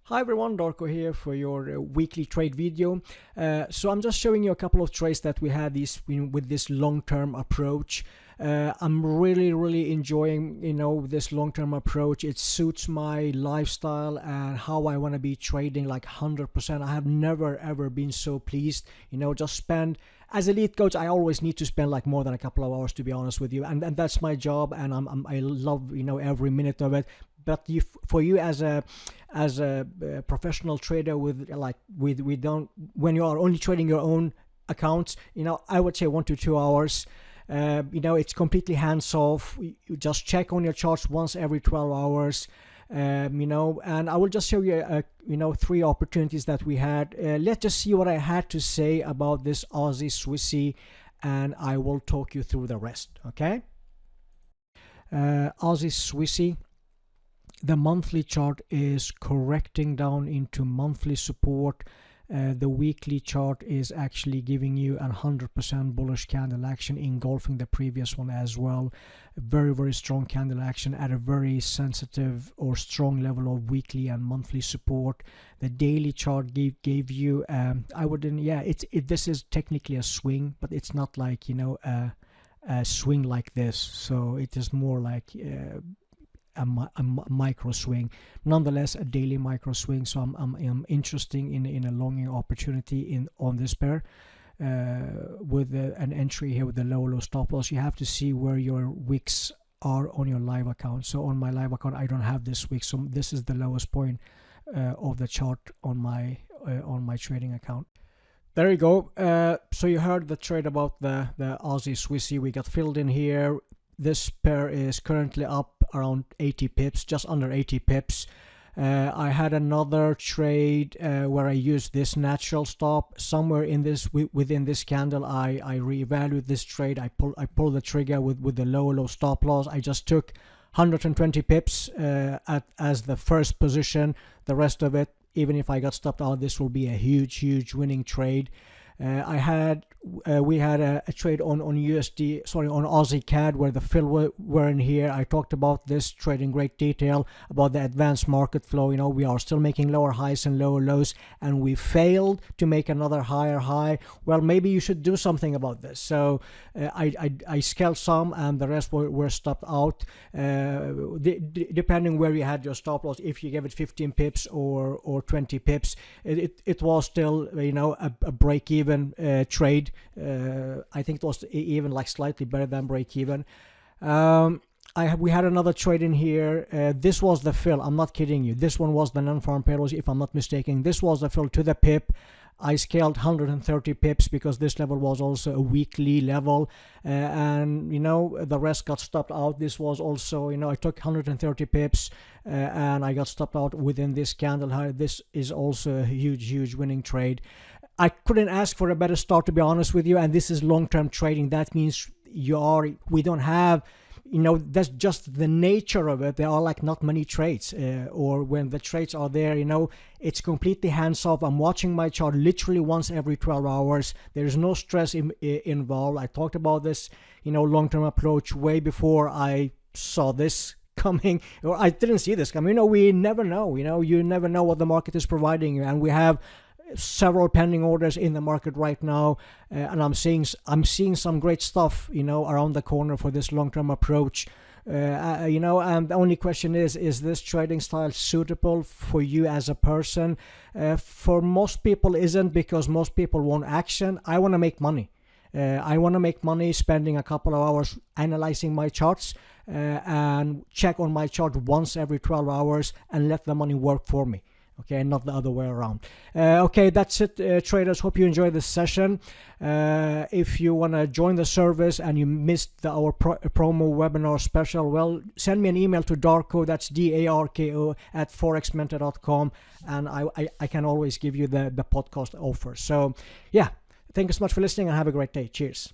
Hi everyone, Darko here for your weekly trade video. So I'm just showing you a couple of trades that we had with this long-term approach. I'm really enjoying this long-term approach. It suits my lifestyle and how I want to be trading like 100%. I have never ever been so pleased. Just spend as a lead coach. I always need to spend like more than a couple of hours, to be honest with you, and that's my job, and I love every minute of it. But for you as a professional trader when you are only trading your own accounts, I would say 1 to 2 hours. It's completely hands off. You just check on your charts once every 12 hours. And I will just show you 3 opportunities that we had. Let's just see what I had to say about this Aussie Swissy, and I will talk you through the rest. Okay. Aussie Swissy. The monthly chart is correcting down into monthly support. The weekly chart is actually giving you 100% bullish candle action, engulfing the previous one as well. Very strong candle action at a very sensitive or strong level of weekly and monthly support. The daily chart gave you this is technically a swing, but it's not like a swing like this. So it is more like a micro swing, nonetheless a daily micro swing. So I'm interested in a longing opportunity on this pair with an entry here with the low stop loss. You have to see where your wicks are on your live account. So on my live account I don't have this wick, so this is the lowest point of the chart on my trading account. There you go. So you heard the trade about the Aussie Swissy. We got filled in here. This pair is currently up around 80 pips, just under 80 pips. I had another trade where I used this natural stop somewhere within this candle. I reevaluated this trade. I pulled the trigger with the low stop loss. I just took 120 pips as the first position. The rest of it, even if I got stopped out, this will be a huge winning trade. We had a trade on Aussie CAD where the fill were in here. I talked about this trade in great detail about the advanced market flow. We are still making lower highs and lower lows, and we failed to make another higher high. Well, maybe you should do something about this. So I scaled some, and the rest were stopped out, depending where you had your stop loss. If you gave it 15 pips or 20 pips, it was still a break even trade. I think it was even like slightly better than break even. We had another trade in here. This was the fill. I'm not kidding you. This one was the non-farm payrolls, if I'm not mistaken. This was the fill to the pip. I scaled 130 pips because this level was also a weekly level, and the rest got stopped out. This was also, I took 130 pips and I got stopped out within this candle. This is also a huge winning trade. I couldn't ask for a better start, to be honest with you, and this is long-term trading. That means we don't have, that's just the nature of it. There are like not many trades, or when the trades are there, it's completely hands-off. I'm watching my chart literally once every 12 hours. There's no stress involved. I talked about this, long-term approach way before I saw this coming, or I didn't see this coming. We never know. You never know what the market is providing you, and we have several pending orders in the market right now, and I'm seeing some great stuff around the corner for this long-term approach. And the only question is this trading style suitable for you as a person? For most people isn't, because most people want action. I want to make money. I want to make money spending a couple of hours analyzing my charts and check on my chart once every 12 hours and let the money work for me. Okay, not the other way around. Okay, that's it, traders. Hope you enjoyed this session. If you want to join the service and you missed our promo webinar special, well, send me an email to Darko, that's DARKO @forexmentor.com, and I can always give you the podcast offer. So yeah, thank you so much for listening and have a great day. Cheers.